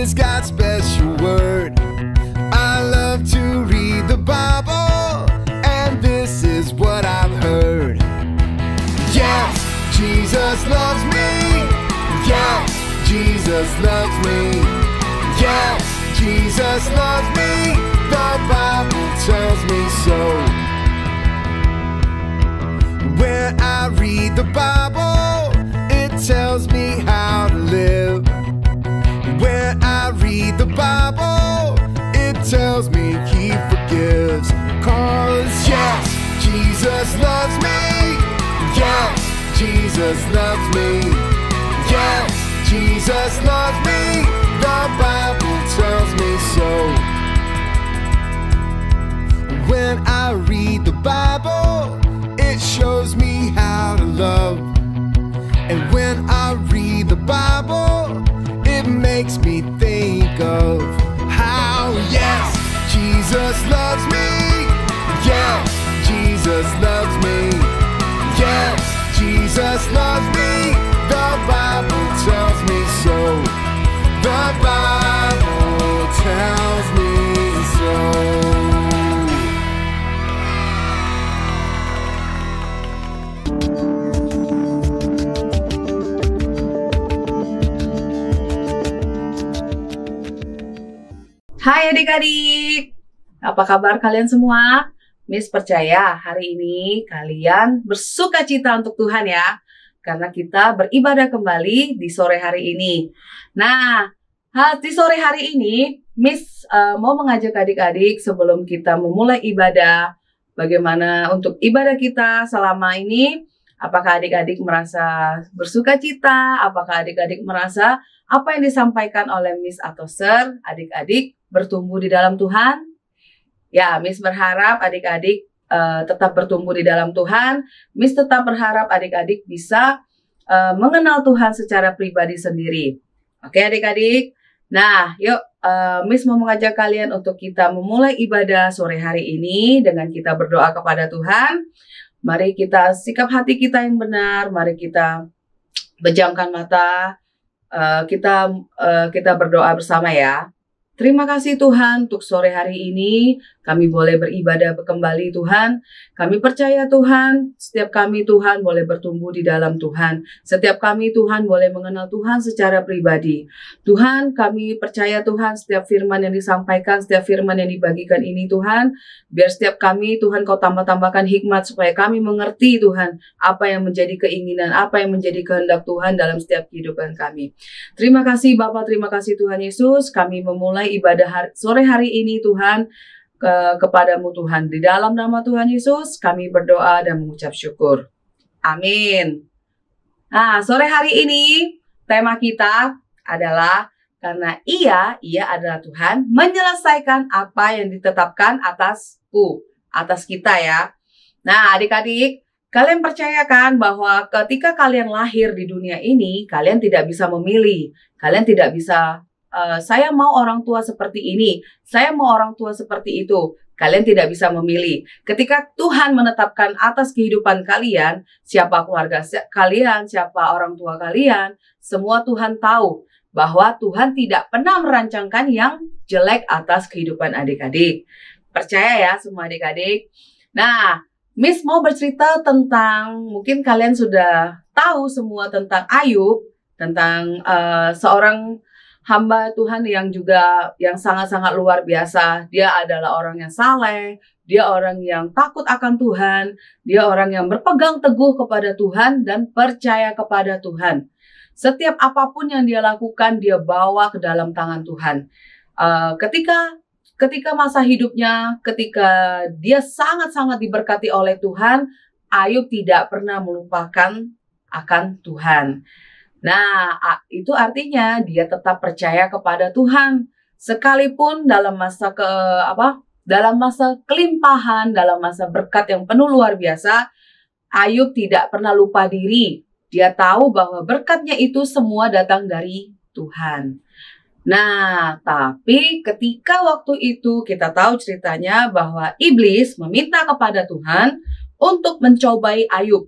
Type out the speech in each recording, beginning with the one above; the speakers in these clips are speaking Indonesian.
is God's special word. I love to read the Bible, and this is what I've heard. Yes, Jesus loves me. Yes, Jesus loves me. Yes, Jesus loves me. The Bible tells me so. When I read the Bible, it tells me how to live. When I read the Bible, it tells me He forgives. 'Cause yes, Jesus loves me. Yes, Jesus loves me. Yes, Jesus loves me. The Bible tells me so. When I read the Bible, it shows me how to love. And when I read the Bible, it makes me think of how, yes, Jesus loves me. Yes, Jesus loves me. Yes, Jesus loves me. The Bible tells me so. The Bible tells me so. Hai adik-adik, apa kabar kalian semua? Miss percaya hari ini kalian bersuka cita untuk Tuhan ya, karena kita beribadah kembali di sore hari ini. Nah, di sore hari ini Miss mau mengajak adik-adik sebelum kita memulai ibadah, bagaimana untuk ibadah kita selama ini. Apakah adik-adik merasa bersuka cita? Apakah adik-adik merasa apa yang disampaikan oleh Miss atau Sir, adik-adik bertumbuh di dalam Tuhan? Ya, Miss berharap adik-adik tetap bertumbuh di dalam Tuhan. Miss tetap berharap adik-adik bisa mengenal Tuhan secara pribadi sendiri. Oke adik-adik? Nah, yuk Miss mau mengajak kalian untuk kita memulai ibadah sore hari ini dengan kita berdoa kepada Tuhan. Mari kita sikap hati kita yang benar, mari kita pejamkan mata, kita berdoa bersama ya. Terima kasih Tuhan untuk sore hari ini kami boleh beribadah kembali Tuhan. Kami percaya Tuhan, setiap kami Tuhan boleh bertumbuh di dalam Tuhan. Setiap kami Tuhan boleh mengenal Tuhan secara pribadi. Tuhan, kami percaya Tuhan setiap firman yang disampaikan, setiap firman yang dibagikan ini Tuhan, biar setiap kami Tuhan Kau tambah-tambahkan hikmat supaya kami mengerti Tuhan apa yang menjadi keinginan, apa yang menjadi kehendak Tuhan dalam setiap kehidupan kami. Terima kasih Bapa, terima kasih Tuhan Yesus. Kami memulai ibadah sore hari ini Tuhan kepadamu Tuhan. Di dalam nama Tuhan Yesus kami berdoa dan mengucap syukur. Amin. Nah, sore hari ini tema kita adalah karena Ia adalah Tuhan menyelesaikan apa yang ditetapkan atas kita ya. Nah, adik-adik, kalian percayakan bahwa ketika kalian lahir di dunia ini, kalian tidak bisa memilih. Kalian tidak bisa saya mau orang tua seperti ini, saya mau orang tua seperti itu. Kalian tidak bisa memilih. Ketika Tuhan menetapkan atas kehidupan kalian, siapa keluarga kalian, siapa orang tua kalian, semua Tuhan tahu bahwa Tuhan tidak pernah merancangkan yang jelek atas kehidupan adik-adik. Percaya ya semua adik-adik. Nah, Miss mau bercerita tentang, mungkin kalian sudah tahu semua tentang Ayub, tentang seorang hamba Tuhan yang sangat-sangat luar biasa. Dia adalah orang yang saleh, dia orang yang takut akan Tuhan, dia orang yang berpegang teguh kepada Tuhan dan percaya kepada Tuhan. Setiap apapun yang dia lakukan, dia bawa ke dalam tangan Tuhan. Ketika masa hidupnya, ketika dia sangat-sangat diberkati oleh Tuhan, Ayub tidak pernah melupakan akan Tuhan. Nah, itu artinya dia tetap percaya kepada Tuhan. Sekalipun dalam masa kelimpahan, dalam masa berkat yang penuh luar biasa, Ayub tidak pernah lupa diri. Dia tahu bahwa berkatnya itu semua datang dari Tuhan. Nah, tapi ketika waktu itu kita tahu ceritanya bahwa iblis meminta kepada Tuhan untuk mencobai Ayub.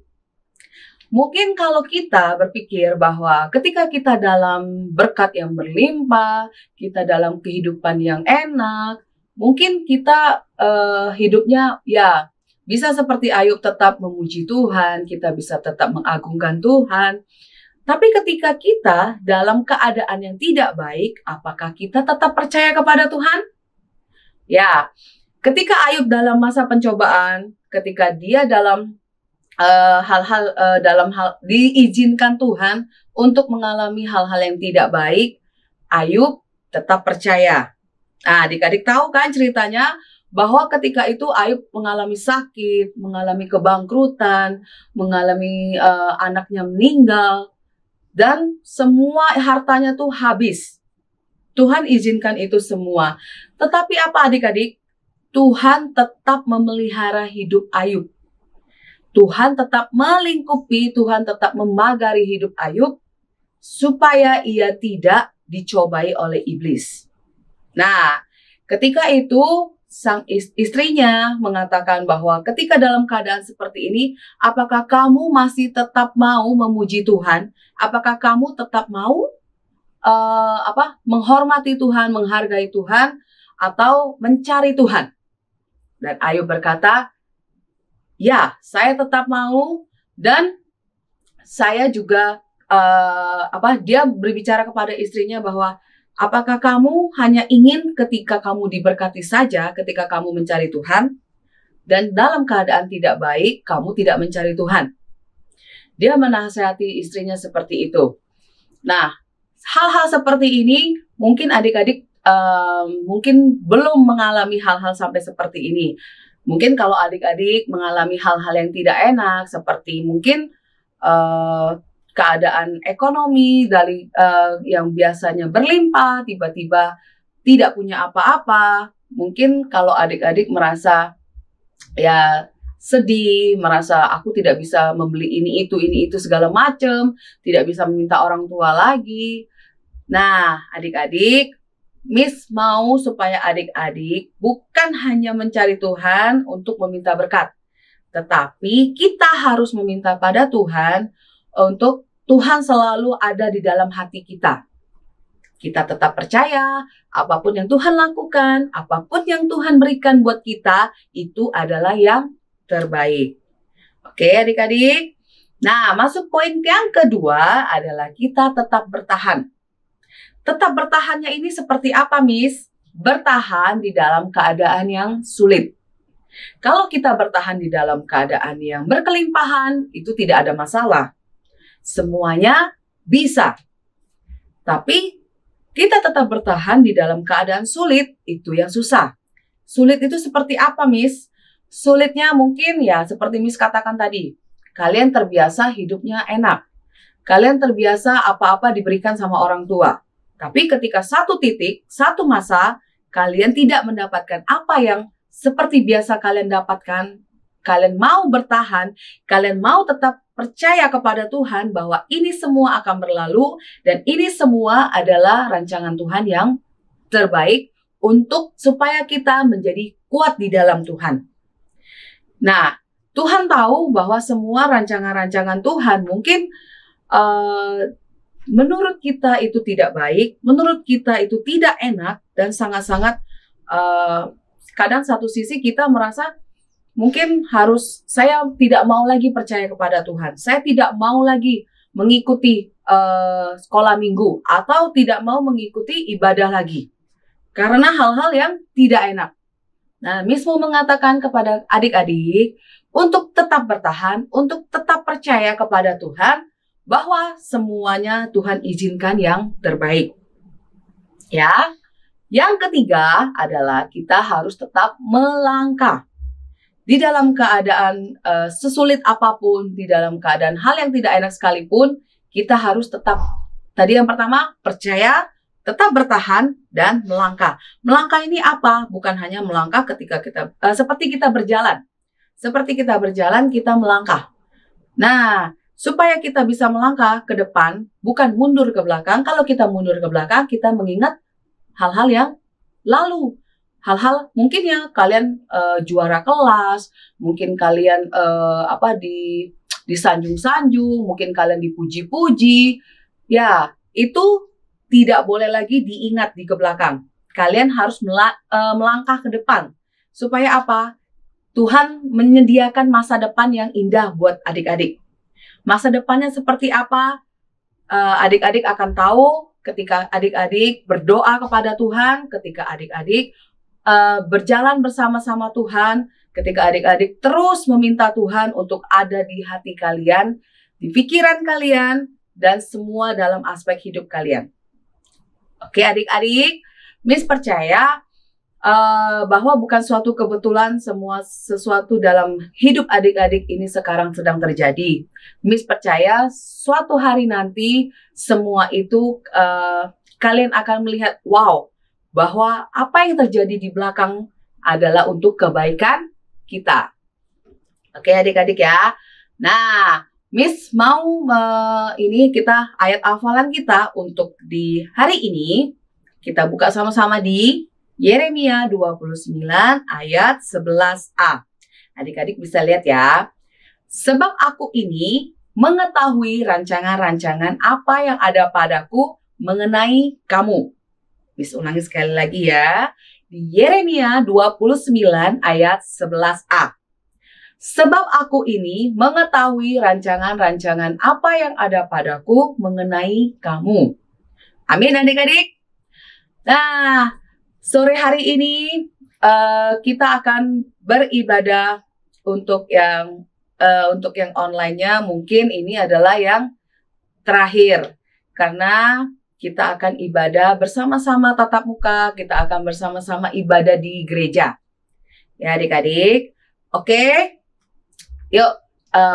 Mungkin kalau kita berpikir bahwa ketika kita dalam berkat yang berlimpah, kita dalam kehidupan yang enak, mungkin kita hidupnya ya bisa seperti Ayub, tetap memuji Tuhan, kita bisa tetap mengagungkan Tuhan. Tapi ketika kita dalam keadaan yang tidak baik, apakah kita tetap percaya kepada Tuhan? Ya, ketika Ayub dalam masa pencobaan, ketika dia dalam diizinkan Tuhan untuk mengalami hal-hal yang tidak baik, Ayub tetap percaya. Nah, adik-adik tahu kan ceritanya bahwa ketika itu Ayub mengalami sakit, mengalami kebangkrutan, mengalami anaknya meninggal, dan semua hartanya tuh habis. Tuhan izinkan itu semua. Tetapi apa adik-adik? Tuhan tetap memelihara hidup Ayub. Tuhan tetap melingkupi, Tuhan tetap memagari hidup Ayub supaya ia tidak dicobai oleh iblis. Nah, ketika itu sang istrinya mengatakan bahwa ketika dalam keadaan seperti ini, apakah kamu masih tetap mau memuji Tuhan? Apakah kamu tetap mau menghormati Tuhan, menghargai Tuhan, atau mencari Tuhan? Dan Ayub berkata, ya, saya tetap mau, dan saya juga dia berbicara kepada istrinya bahwa apakah kamu hanya ingin ketika kamu diberkati saja, ketika kamu mencari Tuhan, dan dalam keadaan tidak baik, kamu tidak mencari Tuhan. Dia menasihati istrinya seperti itu. Nah, hal-hal seperti ini mungkin adik-adik mungkin belum mengalami hal-hal sampai seperti ini. Mungkin kalau adik-adik mengalami hal-hal yang tidak enak, seperti mungkin keadaan ekonomi dari yang biasanya berlimpah, tiba-tiba tidak punya apa-apa. Mungkin kalau adik-adik merasa ya sedih, merasa aku tidak bisa membeli ini itu segala macam, tidak bisa meminta orang tua lagi. Nah, adik-adik, Miss mau supaya adik-adik bukan hanya mencari Tuhan untuk meminta berkat, tetapi kita harus meminta pada Tuhan untuk Tuhan selalu ada di dalam hati kita. Kita tetap percaya apapun yang Tuhan lakukan, apapun yang Tuhan berikan buat kita, itu adalah yang terbaik. Oke adik-adik. Nah, masuk poin yang kedua adalah kita tetap bertahan. Tetap bertahannya ini seperti apa, Miss? Bertahan di dalam keadaan yang sulit. Kalau kita bertahan di dalam keadaan yang berkelimpahan, itu tidak ada masalah. Semuanya bisa. Tapi kita tetap bertahan di dalam keadaan sulit, itu yang susah. Sulit itu seperti apa, Miss? Sulitnya mungkin ya seperti Miss katakan tadi. Kalian terbiasa hidupnya enak. Kalian terbiasa apa-apa diberikan sama orang tua. Tapi ketika satu titik, satu masa, kalian tidak mendapatkan apa yang seperti biasa kalian dapatkan, kalian mau bertahan, kalian mau tetap percaya kepada Tuhan bahwa ini semua akan berlalu dan ini semua adalah rancangan Tuhan yang terbaik untuk supaya kita menjadi kuat di dalam Tuhan. Nah, Tuhan tahu bahwa semua rancangan-rancangan Tuhan mungkin menurut kita itu tidak baik, menurut kita itu tidak enak, dan sangat-sangat kadang satu sisi kita merasa mungkin saya tidak mau lagi percaya kepada Tuhan, saya tidak mau lagi mengikuti sekolah minggu, atau tidak mau mengikuti ibadah lagi, karena hal-hal yang tidak enak. Nah, Miss mau mengatakan kepada adik-adik untuk tetap bertahan, untuk tetap percaya kepada Tuhan, bahwa semuanya Tuhan izinkan yang terbaik. Ya. Yang ketiga adalah kita harus tetap melangkah. Di dalam keadaan sesulit apapun, di dalam keadaan hal yang tidak enak sekalipun, kita harus tetap, tadi yang pertama, percaya, tetap bertahan, dan melangkah. Melangkah ini apa? Bukan hanya melangkah ketika kita, seperti kita berjalan. Seperti kita berjalan, kita melangkah. Nah, supaya kita bisa melangkah ke depan, bukan mundur ke belakang. Kalau kita mundur ke belakang, kita mengingat hal-hal yang lalu. hal-hal mungkin ya kalian juara kelas, mungkin kalian disanjung-sanjung, mungkin kalian dipuji-puji. Ya, itu tidak boleh lagi diingat di ke belakang. Kalian harus melangkah ke depan. Supaya apa? Tuhan menyediakan masa depan yang indah buat adik-adik. Masa depannya seperti apa? Adik-adik akan tahu ketika adik-adik berdoa kepada Tuhan, ketika adik-adik berjalan bersama-sama Tuhan, ketika adik-adik terus meminta Tuhan untuk ada di hati kalian, di pikiran kalian, dan semua dalam aspek hidup kalian. Oke adik-adik, Miss percaya bahwa bukan suatu kebetulan semua sesuatu dalam hidup adik-adik ini sekarang sedang terjadi. Miss percaya suatu hari nanti semua itu kalian akan melihat, wow, bahwa apa yang terjadi di belakang adalah untuk kebaikan kita. Oke adik-adik ya. Nah, Miss mau ini kita ayat hafalan kita untuk di hari ini. Kita buka sama-sama di Yeremia 29 ayat 11a. Adik-adik bisa lihat ya. Sebab aku ini mengetahui rancangan-rancangan apa yang ada padaku mengenai kamu. Miss ulangi sekali lagi ya. Di Yeremia 29 ayat 11a. Sebab aku ini mengetahui rancangan-rancangan apa yang ada padaku mengenai kamu. Amin adik-adik. Nah, sore hari ini kita akan beribadah untuk yang online-nya. Mungkin ini adalah yang terakhir. Karena kita akan ibadah bersama-sama tatap muka. Kita akan bersama-sama ibadah di gereja. Ya adik-adik. Oke. Yuk,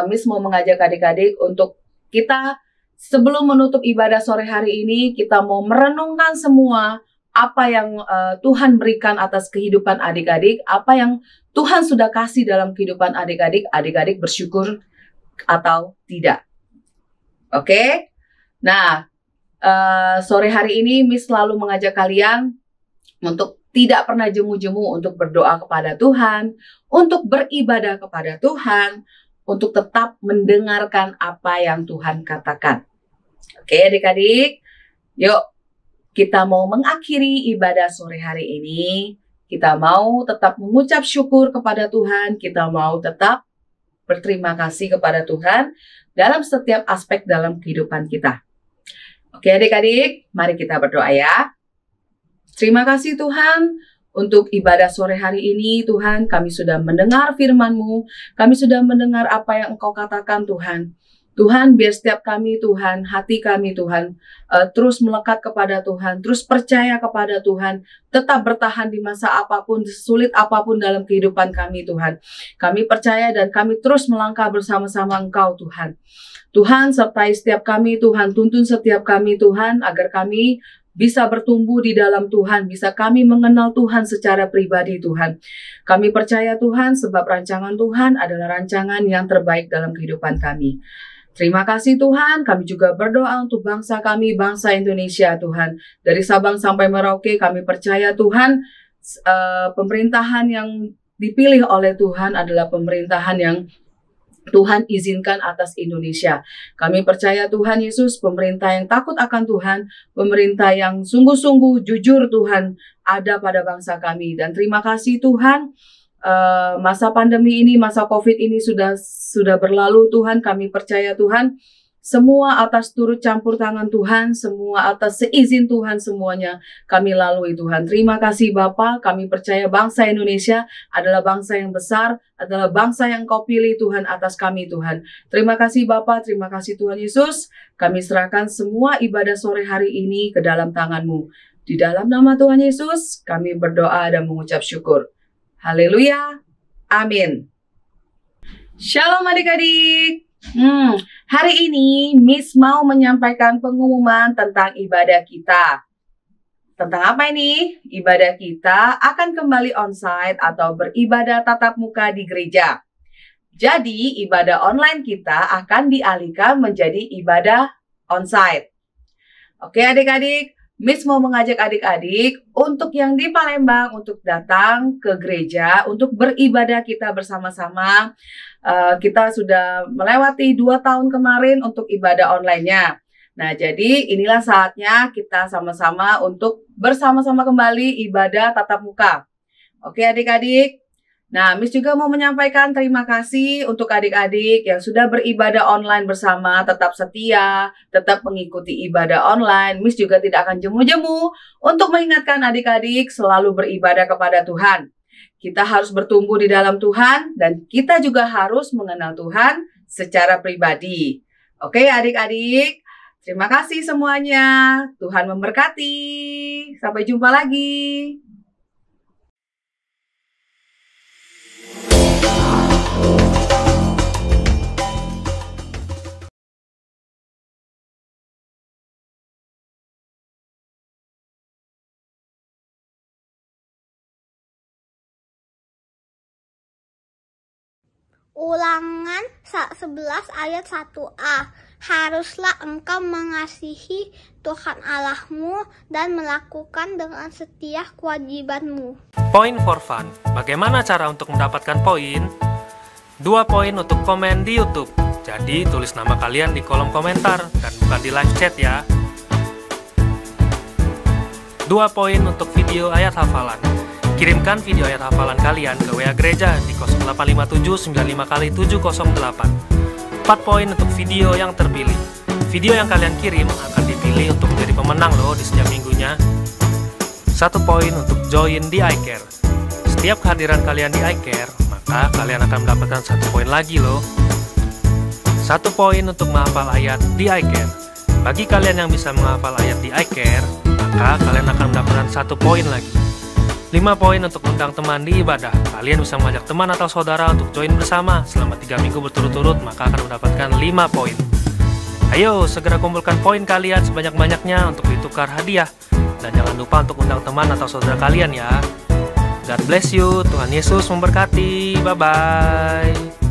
Miss mau mengajak adik-adik untuk kita sebelum menutup ibadah sore hari ini, kita mau merenungkan semua apa yang Tuhan berikan atas kehidupan adik-adik, apa yang Tuhan sudah kasih dalam kehidupan adik-adik, adik-adik bersyukur atau tidak. Oke? Nah, sore hari ini Miss selalu mengajak kalian untuk tidak pernah jemu-jemu untuk berdoa kepada Tuhan, untuk beribadah kepada Tuhan, untuk tetap mendengarkan apa yang Tuhan katakan. Oke adik-adik, yuk kita mau mengakhiri ibadah sore hari ini. Kita mau tetap mengucap syukur kepada Tuhan, kita mau tetap berterima kasih kepada Tuhan dalam setiap aspek dalam kehidupan kita. Oke adik-adik, mari kita berdoa ya. Terima kasih Tuhan untuk ibadah sore hari ini. Tuhan, kami sudah mendengar firman-Mu. Kami sudah mendengar apa yang Engkau katakan Tuhan. Tuhan, biar setiap kami Tuhan, hati kami Tuhan, terus melekat kepada Tuhan, terus percaya kepada Tuhan, tetap bertahan di masa apapun, sulit apapun dalam kehidupan kami Tuhan. Kami percaya dan kami terus melangkah bersama-sama Engkau Tuhan. Tuhan, sertai setiap kami Tuhan, tuntun setiap kami Tuhan, agar kami bisa bertumbuh di dalam Tuhan, bisa kami mengenal Tuhan secara pribadi Tuhan. Kami percaya Tuhan sebab rancangan Tuhan adalah rancangan yang terbaik dalam kehidupan kami. Terima kasih Tuhan, kami juga berdoa untuk bangsa kami, bangsa Indonesia Tuhan. Dari Sabang sampai Merauke kami percaya Tuhan, pemerintahan yang dipilih oleh Tuhan adalah pemerintahan yang Tuhan izinkan atas Indonesia. Kami percaya Tuhan Yesus, pemerintah yang takut akan Tuhan, pemerintah yang sungguh-sungguh jujur Tuhan ada pada bangsa kami. Dan terima kasih Tuhan, masa pandemi ini, masa COVID ini sudah berlalu Tuhan. Kami percaya Tuhan, semua atas turut campur tangan Tuhan, semua atas seizin Tuhan semuanya kami lalui Tuhan. Terima kasih Bapa, kami percaya bangsa Indonesia adalah bangsa yang besar, adalah bangsa yang Kau pilih Tuhan atas kami Tuhan. Terima kasih Bapa, terima kasih Tuhan Yesus. Kami serahkan semua ibadah sore hari ini ke dalam tangan-Mu. Di dalam nama Tuhan Yesus, kami berdoa dan mengucap syukur. Haleluya, amin. Shalom adik-adik. Hari ini Miss mau menyampaikan pengumuman tentang ibadah kita. Tentang apa ini? Ibadah kita akan kembali onsite atau beribadah tatap muka di gereja. Jadi ibadah online kita akan dialihkan menjadi ibadah onsite. Oke adik-adik, Miss mau mengajak adik-adik untuk yang di Palembang untuk datang ke gereja untuk beribadah kita bersama-sama. Kita sudah melewati 2 tahun kemarin untuk ibadah online-nya. Nah, jadi inilah saatnya kita sama-sama untuk bersama-sama kembali ibadah tatap muka. Oke adik-adik? Nah, Miss juga mau menyampaikan terima kasih untuk adik-adik yang sudah beribadah online bersama, tetap setia, tetap mengikuti ibadah online. Miss juga tidak akan jemu-jemu untuk mengingatkan adik-adik selalu beribadah kepada Tuhan. Kita harus bertumbuh di dalam Tuhan dan kita juga harus mengenal Tuhan secara pribadi. Oke adik-adik, terima kasih semuanya. Tuhan memberkati. Sampai jumpa lagi. Ulangan 11 ayat 1a. Haruslah engkau mengasihi Tuhan Allahmu dan melakukan dengan setia kewajibanmu. Point for fun. Bagaimana cara untuk mendapatkan poin? 2 poin untuk komen di YouTube. Jadi tulis nama kalian di kolom komentar dan bukan di live chat ya. 2 poin untuk video ayat hafalan. Kirimkan video ayat hafalan kalian ke WA gereja di 085795x708. 4 poin untuk video yang terpilih. Video yang kalian kirim akan dipilih untuk menjadi pemenang loh di setiap minggunya. 1 poin untuk join di iCare. Setiap kehadiran kalian di iCare, maka kalian akan mendapatkan 1 poin lagi loh. 1 poin untuk menghafal ayat di iCare. Bagi kalian yang bisa menghafal ayat di iCare, maka kalian akan mendapatkan 1 poin lagi. 5 poin untuk undang teman di ibadah. Kalian bisa mengajak teman atau saudara untuk join bersama selama 3 minggu berturut-turut, maka akan mendapatkan 5 poin. Ayo, segera kumpulkan poin kalian sebanyak-banyaknya untuk ditukar hadiah. Dan jangan lupa untuk undang teman atau saudara kalian ya. God bless you, Tuhan Yesus memberkati. Bye-bye.